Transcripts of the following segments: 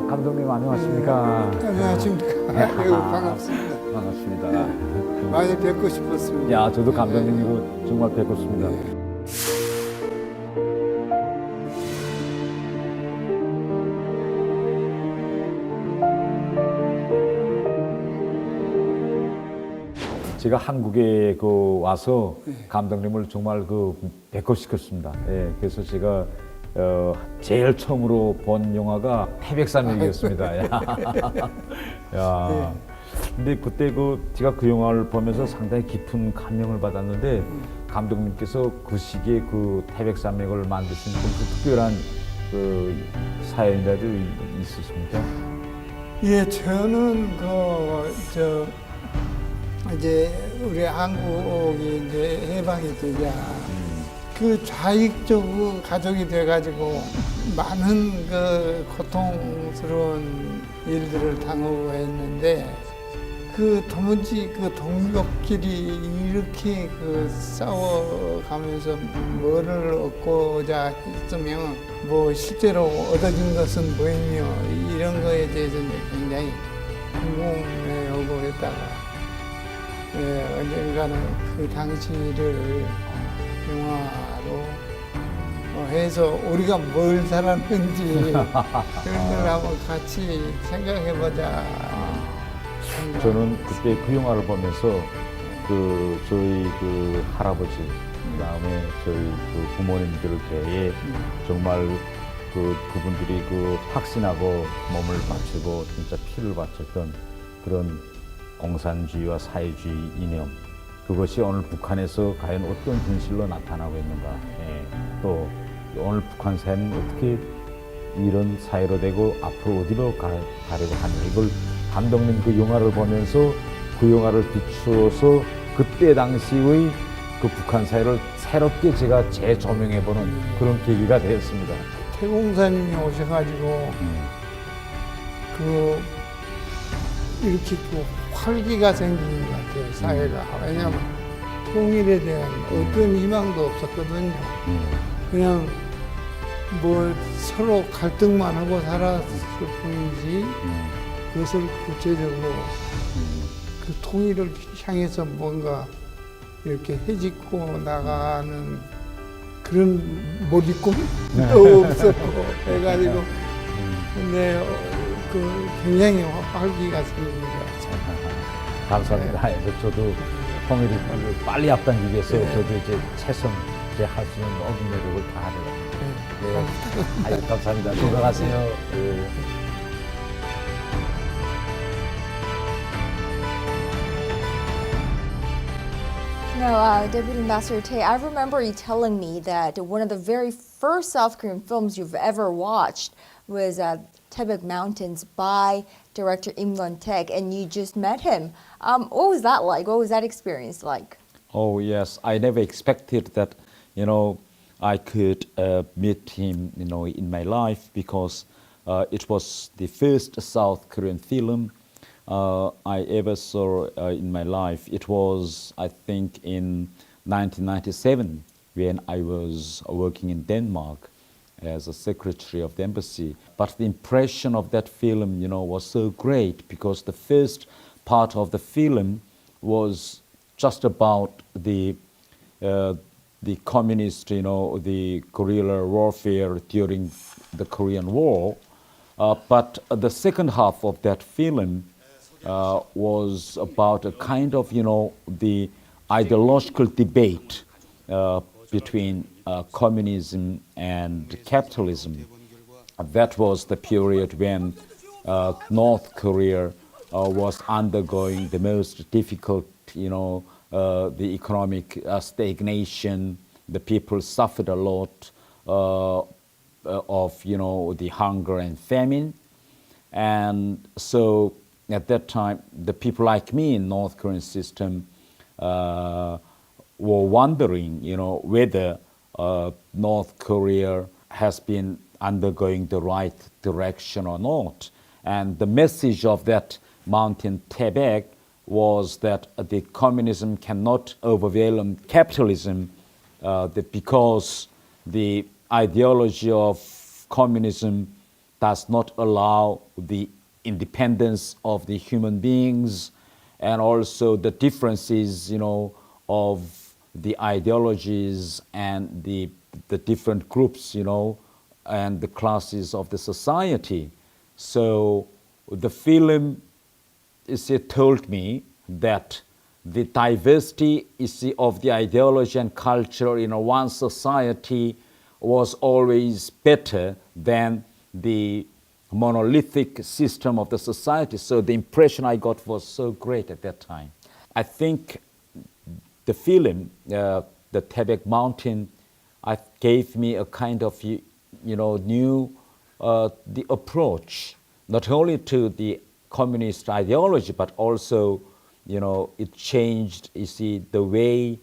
감독님 안녕하십니까? 안녕하십니까. 아이고, 반갑습니다. 반갑습니다. 많이 뵙고 싶었습니다. 야, 저도 감독님이고 정말 뵙고 싶습니다. 제가 한국에 와서 감독님을 정말 뵙고 싶었습니다. 예, 그래서 제가 제일 처음으로 본 영화가 태백산맥이었습니다. 야, 근데 그때 제가 그 영화를 보면서 상당히 깊은 감명을 받았는데 감독님께서 그 시기에 태백산맥을 만드신 좀 특별한 사연이라도 있으십니까? 예, 저는 이제 우리 한국이 이제 해방이 되자 좌익적 가족이 돼가지고 많은 고통스러운 일들을 당하고 했는데 도무지 동족끼리 이렇게 싸워가면서 뭐를 얻고자 했으면 실제로 얻어진 것은 뭐이며 이런 거에 대해서 굉장히 궁금해 오고 했다가 언젠가는 그 당시를 영화로 해서 우리가 뭘 살았는지 그런 걸 한번 같이 생각해보자. 저는 그때 그 영화를 보면서 저희 할아버지, 그다음에 저희 부모님들께 정말 그분들이 확신하고 몸을 바치고 진짜 피를 바쳤던 그런 공산주의와 사회주의 이념, 그것이 오늘 북한에서 과연 어떤 현실로 나타나고 있는가, 또 오늘 북한 사회는 어떻게 이런 사회로 되고 앞으로 어디로 가려고 하는가, 이걸 감독님 그 영화를 보면서 그 영화를 비추어서 그때 당시의 북한 사회를 새롭게 제가 재조명해보는 그런 계기가 되었습니다. 태공사님이 오셔가지고 이렇게 활기가 생기는 것 같아요, 사회가. 왜냐하면 통일에 대한 어떤 희망도 없었거든요. 그냥 서로 갈등만 하고 살았을 뿐이지 그것을 구체적으로 통일을 향해서 뭔가 이렇게 해짓고 나가는 그런 몰입감도 없었고 해가지고 근데 굉장히 활기가 생긴 것 같아요. 감사합니다. 그래서 저도 통일을 빨리 앞당기기 위해서 저도 이제 최선 할 수 있는 모든 노력을 다 하려고. 네. 감사합니다. 건강하세요. 네. No, Deputy Ambassador Thae, I remember you telling me that one of the very first South Korean films you've ever watched was Taebaek Mountains by director Im Won-taek, and you just met him. What was that like? What was that experience like? Oh yes, I never expected that, I could meet him, in my life, because it was the first South Korean film I ever saw in my life. It was, I think, in 1997 when I was working in Denmark as a secretary of the embassy. But the impression of that film, was so great because the first part of the film was just about the communist, the guerrilla warfare during the Korean War. But the second half of that film was about a kind of, the ideological debate between communism and capitalism. That was the period when North Korea was undergoing the most difficult, the economic stagnation. The people suffered a lot of, the hunger and famine. And so at that time, the people like me in North Korean system were wondering, whether North Korea has been undergoing the right direction or not. And the message of that mountain Taebaek was that the communism cannot overwhelm capitalism because the ideology of communism does not allow the independence of the human beings, and also the differences, of the ideologies and the different groups, and the classes of the society. So the film told me that the diversity of the ideology and culture in one society was always better than the monolithic system of the society. So the impression I got was so great at that time. I think the film, the Thae Mountain, gave me a kind of, new the approach, not only to the communist ideology, but also, it changed, the way,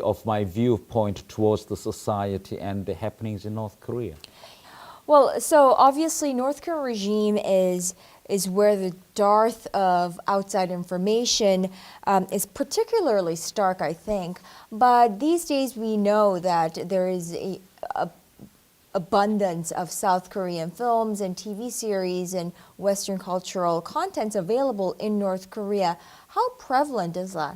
of my viewpoint towards the society and the happenings in North Korea. Well, so obviously North Korean regime is where the dearth of outside information is particularly stark, I think. But these days we know that there is a abundance of South Korean films and TV series and Western cultural contents available in North Korea. How prevalent is that?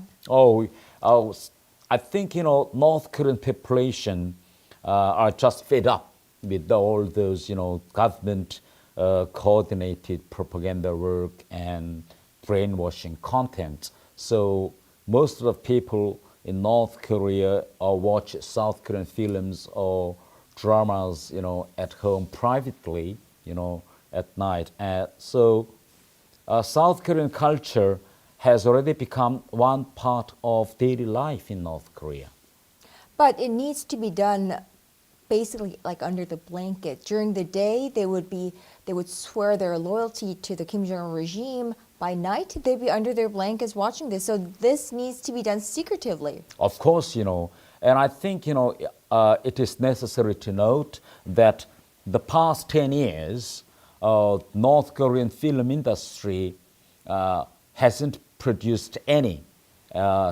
I think, North Korean population are just fed up with all those, government coordinated propaganda work and brainwashing content. So most of the people in North Korea watch South Korean films or dramas, at home privately, at night. So South Korean culture has already become one part of daily life in North Korea. But it needs to be done basically like under the blanket. During the day, they would swear their loyalty to the Kim Jong-un regime. By night, they'd be under their blankets watching this. So this needs to be done secretively. Of course, and I think, it is necessary to note that the past 10 years, North Korean film industry hasn't produced any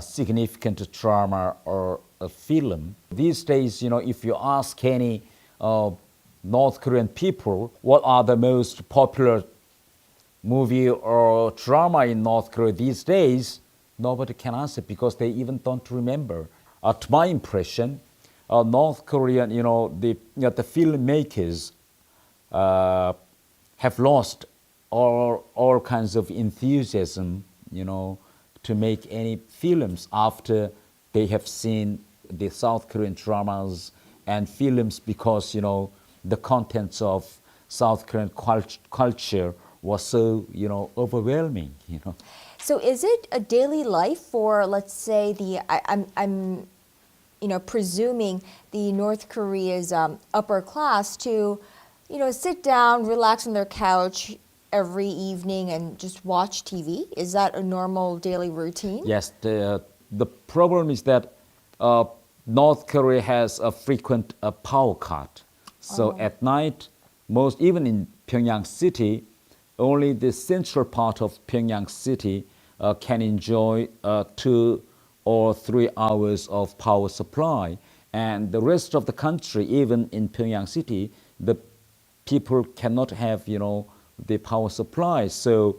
significant drama or a film. These days, if you ask any North Korean people what are the most popular movie or drama in North Korea these days, nobody can answer because they even don't remember. To my impression, North Korean, the filmmakers have lost all kinds of enthusiasm, to make any films after they have seen the South Korean dramas and films because, the contents of South Korean culture was so, overwhelming, So is it a daily life for, let's say, I'm presuming the North Korea's upper class to, sit down, relax on their couch every evening and just watch TV? Is that a normal daily routine? Yes, the problem is that North Korea has a frequent power cut. So at night, even in Pyongyang city, only the central part of Pyongyang city can enjoy 2 or 3 hours of power supply. And the rest of the country, even in Pyongyang city, the people cannot have, the power supply. So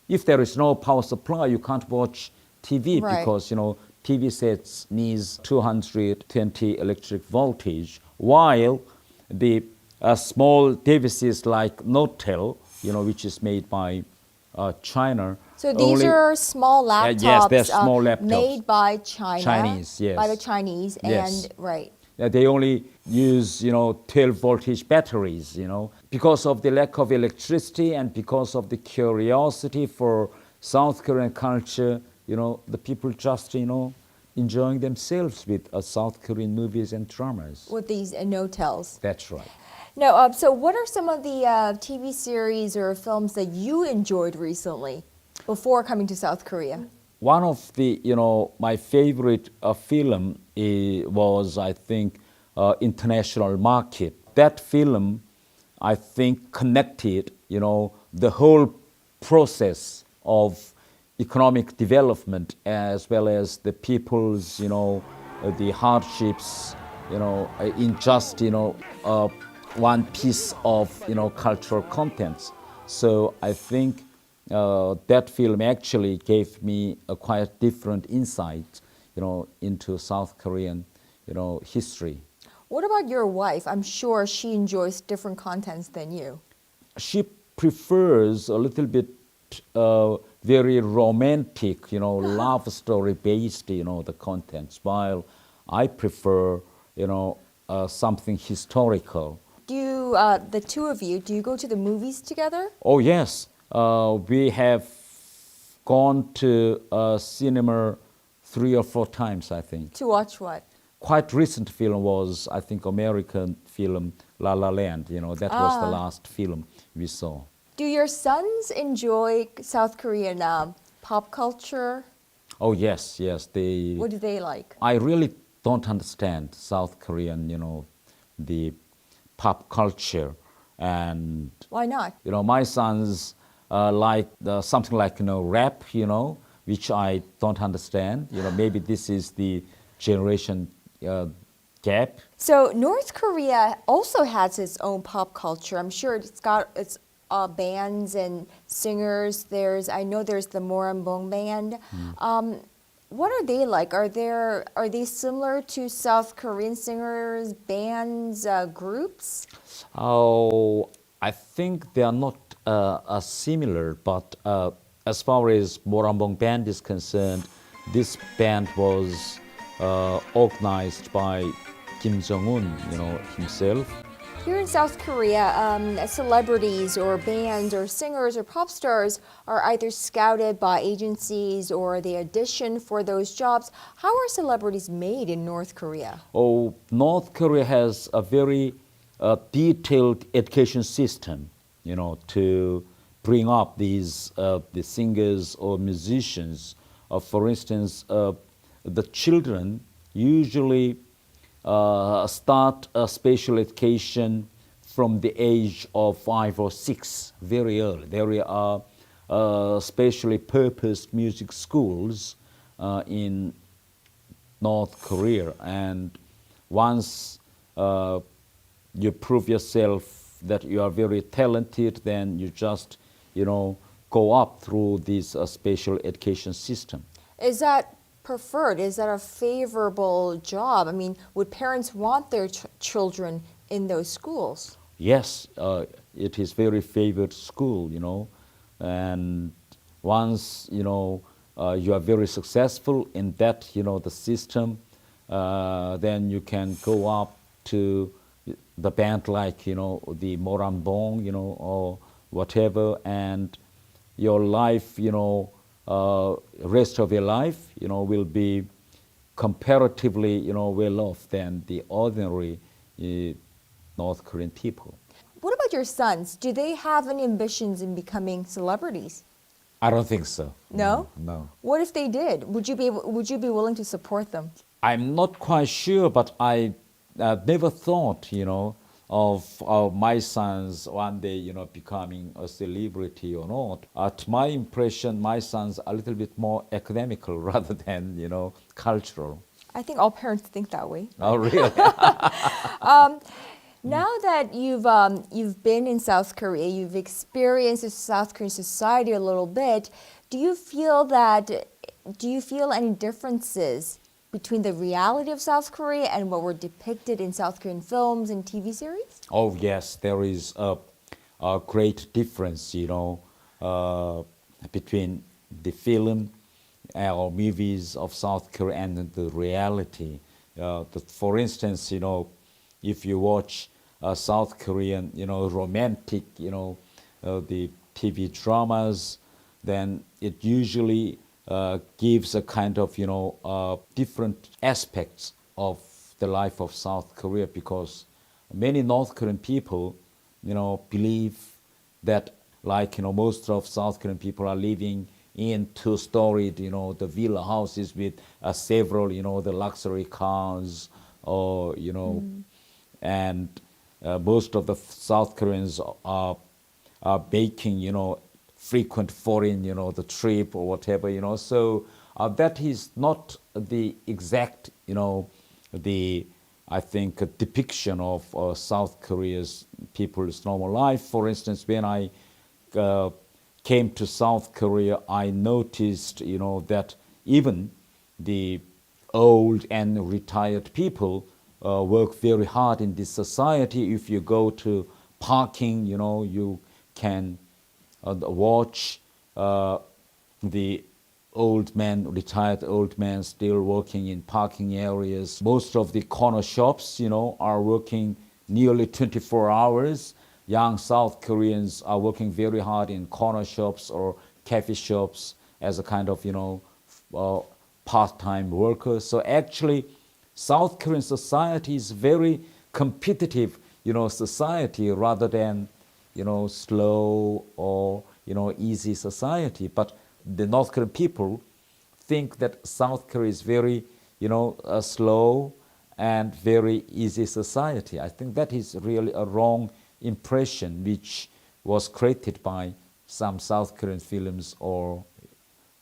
if there is no power supply, you can't watch TV because, TV sets needs 220 electric voltage, while the small devices like Notel, which is made by China. So these are small laptops, yes, they're small laptops made by China. Chinese, yes. By the Chinese, Yes. and right. They only use, 12 voltage batteries, Because of the lack of electricity and because of the curiosity for South Korean culture, the people just, enjoying themselves with South Korean movies and dramas. With these no-tells. That's right. Now, so what are some of the TV series or films that you enjoyed recently before coming to South Korea? One of the, my favorite film was, I think, International Market. That film, I think, connected, the whole process of economic development as well as the people's, the hardships, in just, one piece of cultural contents. So I think that film actually gave me a quite different insight, into South Korean, history. What about your wife? I'm sure she enjoys different contents than you. She prefers a little bit very romantic, love story based, the contents, while I prefer, something historical. Do you, the two of you, do you go to the movies together? Oh yes, we have gone to cinema 3 or 4 times, I think. To watch what? Quite recent film was, I think, American film La La Land. That was the last film we saw. Do your sons enjoy South Korean pop culture? Oh yes, yes. What do they like? I really don't understand South Korean, the pop culture, and Why not? my sons like something like rap, which I don't understand. Maybe this is the generation gap. So North Korea also has its own pop culture. I'm sure it's got its bands and singers. I know there's the Moranbong band. What are they like? Are they similar to South Korean singers, bands, groups? Oh, I think they are not similar, but as far as Moranbong band is concerned, this band was organized by Kim Jong-un, himself. Here in South Korea, celebrities or bands or singers or pop stars are either scouted by agencies or they audition for those jobs. How are celebrities made in North Korea? Oh, North Korea has a very detailed education system, to bring up these the singers or musicians. For instance, the children usually start special education from the age of 5 or 6, very early. There are specially purposed music schools in North Korea, and once you prove yourself that you are very talented, then you just, go up through this special education system. Is that preferred? Is that a favorable job? I mean, would parents want their children in those schools? Yes, it is very favored school, and once, you are very successful in that, the system, then you can go up to the band like, the Moranbong, or whatever, and your life, rest of your life, will be comparatively, well off than the ordinary North Korean people. What about your sons? Do they have any ambitions in becoming celebrities? I don't think so. No? No. What if they did? Would you be willing to support them? I'm not quite sure, but I never thought, of my sons one day, becoming a celebrity or not. To my impression, my sons are a little bit more academical rather than, cultural. I think all parents think that way. Oh, really? Now that you've been in South Korea, you've experienced the South Korean society a little bit. Do you feel any differences between the reality of South Korea and what were depicted in South Korean films and TV series? Oh, yes, there is a great difference, between the film or movies of South Korea and the reality. For instance, if you watch South Korean, romantic, the TV dramas, then it usually gives a kind of, different aspects of the life of South Korea, because many North Korean people, believe that, like, most of South Korean people are living in two-storied, the villa houses with several, the luxury cars, or, and most of the South Koreans are making, frequent foreign, the trip or whatever, So that is not the exact, the I think, a depiction of South Korea's people's normal life. For instance, when I came to South Korea, I noticed, that even the old and retired people work very hard in this society. If you go to parking, you can watch the retired old men still working in parking areas. Most of the corner shops, are working nearly 24 hours. Young South Koreans are working very hard in corner shops or cafe shops as a kind of, part-time workers. So actually, South Korean society is very competitive, society rather than, slow or, easy society. But the North Korean people think that South Korea is very, slow and very easy society. I think that is really a wrong impression which was created by some South Korean films or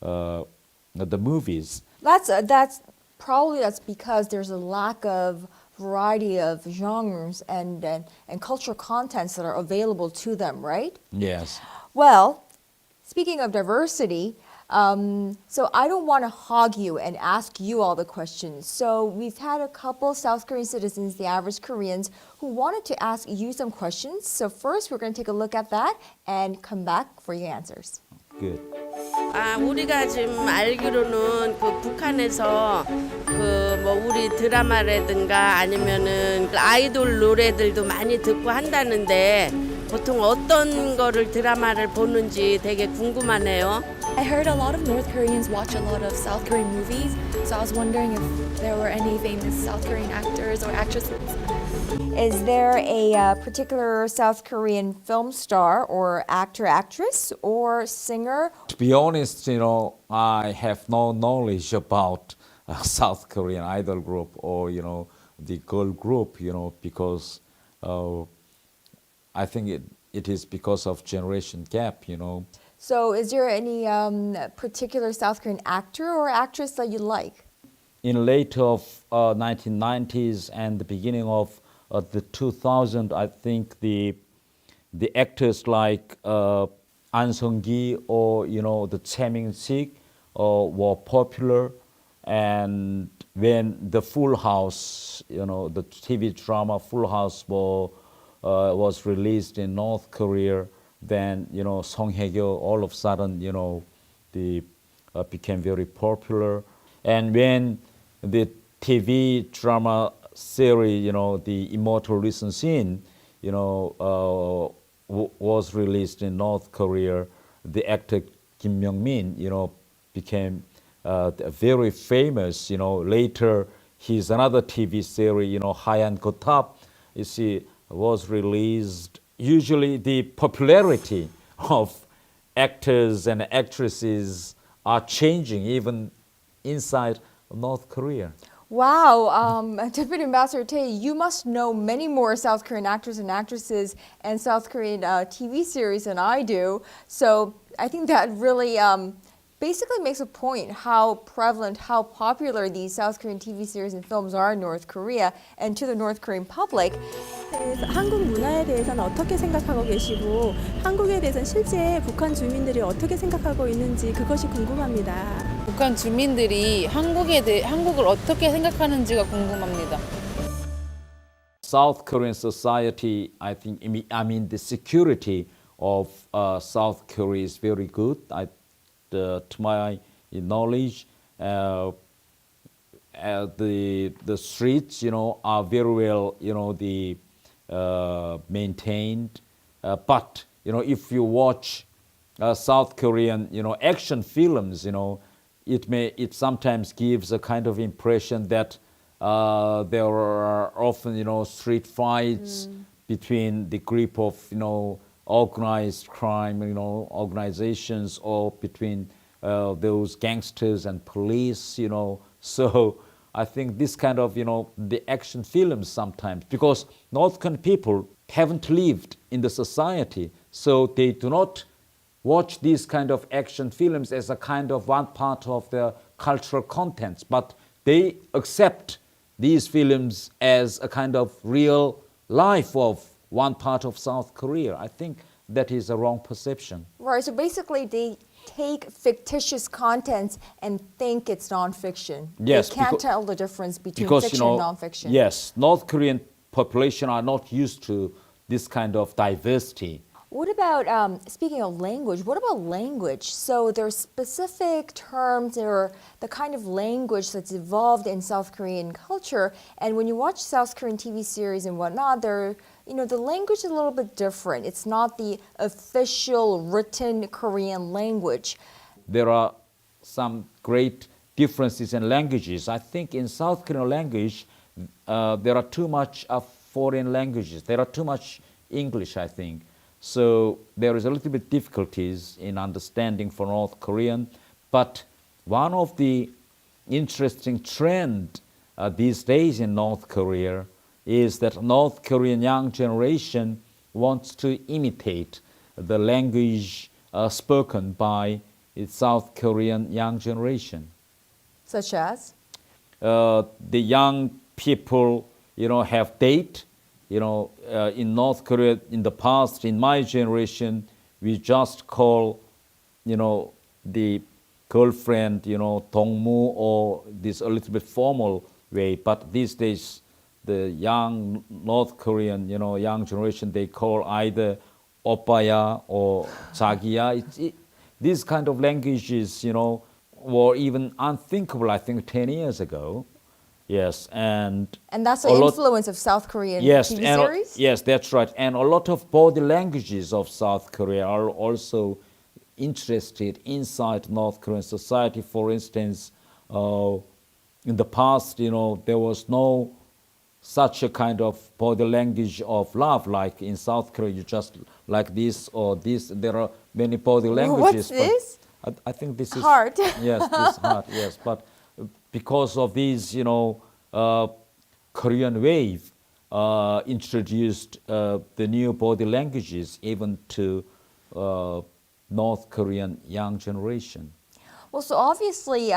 the movies. That's probably because there's a lack of variety of genres and cultural contents that are available to them, right? Yes. Well, speaking of diversity, so I don't want to hog you and ask you all the questions. So we've had a couple South Korean citizens, the average Koreans, who wanted to ask you some questions. So first, we're going to take a look at that and come back for your answers. Good. 우리가 지금 알기로는 그 북한에서 그 뭐 우리 드라마라든가 아니면은 그 아이돌 노래들도 많이 듣고 한다는데 보통 어떤 거를 드라마를 보는지 되게 궁금하네요. I heard a lot of North Koreans watch a lot of South Korean movies, so I was wondering if there were any famous South Korean actors or actresses. Is there a particular South Korean film star or actor, actress, or singer? To be honest, I have no knowledge about South Korean idol group or, the girl group, because I think it is because of generation gap, So is there any particular South Korean actor or actress that you like? In late of 1990s and the beginning of the 2000s, I think the actors like An Sung-gi or the Chae Min-sik were popular, and when the Full House, the TV drama Full House was released in North Korea, then Song Hye-kyo all of a sudden became very popular, and when the TV drama series, the Immortal Recent Scene, was released in North Korea, the actor Kim Myung-min, became very famous. Later, his another TV series, Hayan Gotap, was released. Usually, the popularity of actors and actresses are changing even inside North Korea. Wow, Deputy Ambassador Tae, you must know many more South Korean actors and actresses and South Korean TV series than I do. So I think that really basically makes a point how prevalent, how popular these South Korean TV series and films are in North Korea and to the North Korean public. 한국 문화에 대해서는 어떻게 생각하고 계시고 한국에 대해서는 실제 북한 주민들이 어떻게 생각하고 있는지 그것이 궁금합니다. 북한 주민들이 한국을 어떻게 생각하는지가 궁금합니다. South Korean society, I mean the security of South Korea is very good. To my knowledge, the streets, are very well, maintained. But if you watch South Korean, action films, it sometimes gives a kind of impression that there are often, street fights between the group of, organized crime, organizations, or between those gangsters and police, So I think this kind of, the action films sometimes, because North Korean people haven't lived in the society, so they do not watch these kind of action films as a kind of one part of their cultural contents, but they accept these films as a kind of real life of one part of South Korea. I think that is a wrong perception. Right, so basically they take fictitious contents and think it's nonfiction. Yes, they can't becau- tell the difference between Because, fiction and nonfiction. yes, North Korean population are not used to this kind of diversity. What about, speaking of language, what about language? So there's specific terms or the kind of language that's evolved in South Korean culture. And when you watch South Korean TV series and whatnot, the language is a little bit different. It's not the official written Korean language. There are some great differences in languages. I think in South Korean language, there are too much of foreign languages. There are too much English, I think. So there is a little bit difficulties in understanding for North Korean. But one of the interesting trend these days in North Korea is that North Korean young generation wants to imitate the language spoken by its South Korean young generation. Such as? The young people, have date. In North Korea, in the past, in my generation, we just call, the girlfriend, dongmu, or this a little bit formal way. But these days, the young North Korean, young generation, they call either oppaya or 자기야. These kind of languages, were even unthinkable, I think, 10 years ago. Yes, and that's the a lot- influence of South Korean yes, TV and series? yes, that's right. And a lot of body languages of South Korea are also interested inside North Korean society. For instance, in the past, there was no such a kind of body language of love like in South Korea. You just like this or this. There are many body languages. What's this? But I think this is Heart. Yes, this heart. Yes, but because of these, Korean wave introduced the new body languages even to North Korean young generation. Well, so obviously,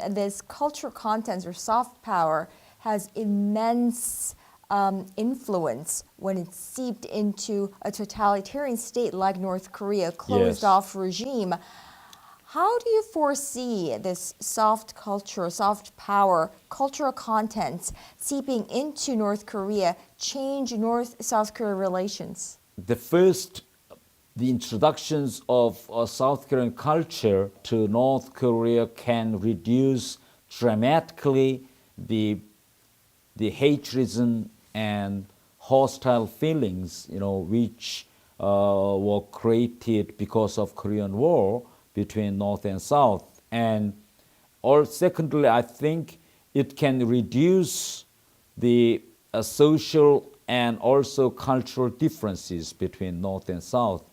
this cultural contents or soft power has immense influence when it's seeped into a totalitarian state like North Korea, closed-off regime. How do you foresee this soft culture, soft power, cultural contents seeping into North Korea change North-South Korea relations? The introductions of South Korean culture to North Korea can reduce dramatically the haterism and hostile feelings, which were created because of Korean War between North and South. And secondly, I think it can reduce the social and also cultural differences between North and South.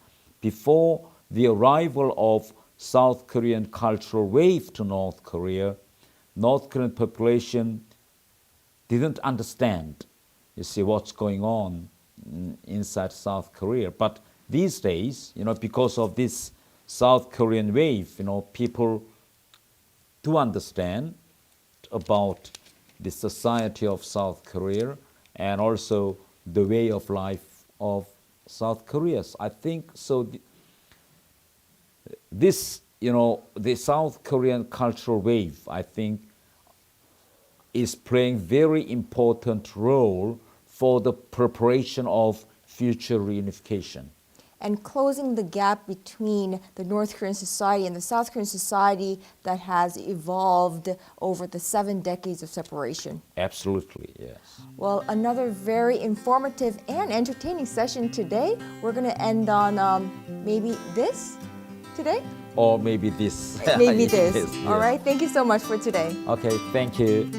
Before the arrival of South Korean cultural wave to North Korea, North Korean population didn't understand, what's going on inside South Korea. But these days, because of this South Korean wave, people do understand about the society of South Korea and also the way of life of South Koreans. I think so. The South Korean cultural wave, I think, is playing very important role for the preparation of future reunification. And closing the gap between the North Korean society and the South Korean society that has evolved over the 7 decades of separation. Absolutely, yes. Well, another very informative and entertaining session today. We're going to end on maybe this today? Or maybe this. Maybe this. Yes, All yes. right. Thank you so much for today. Okay, thank you.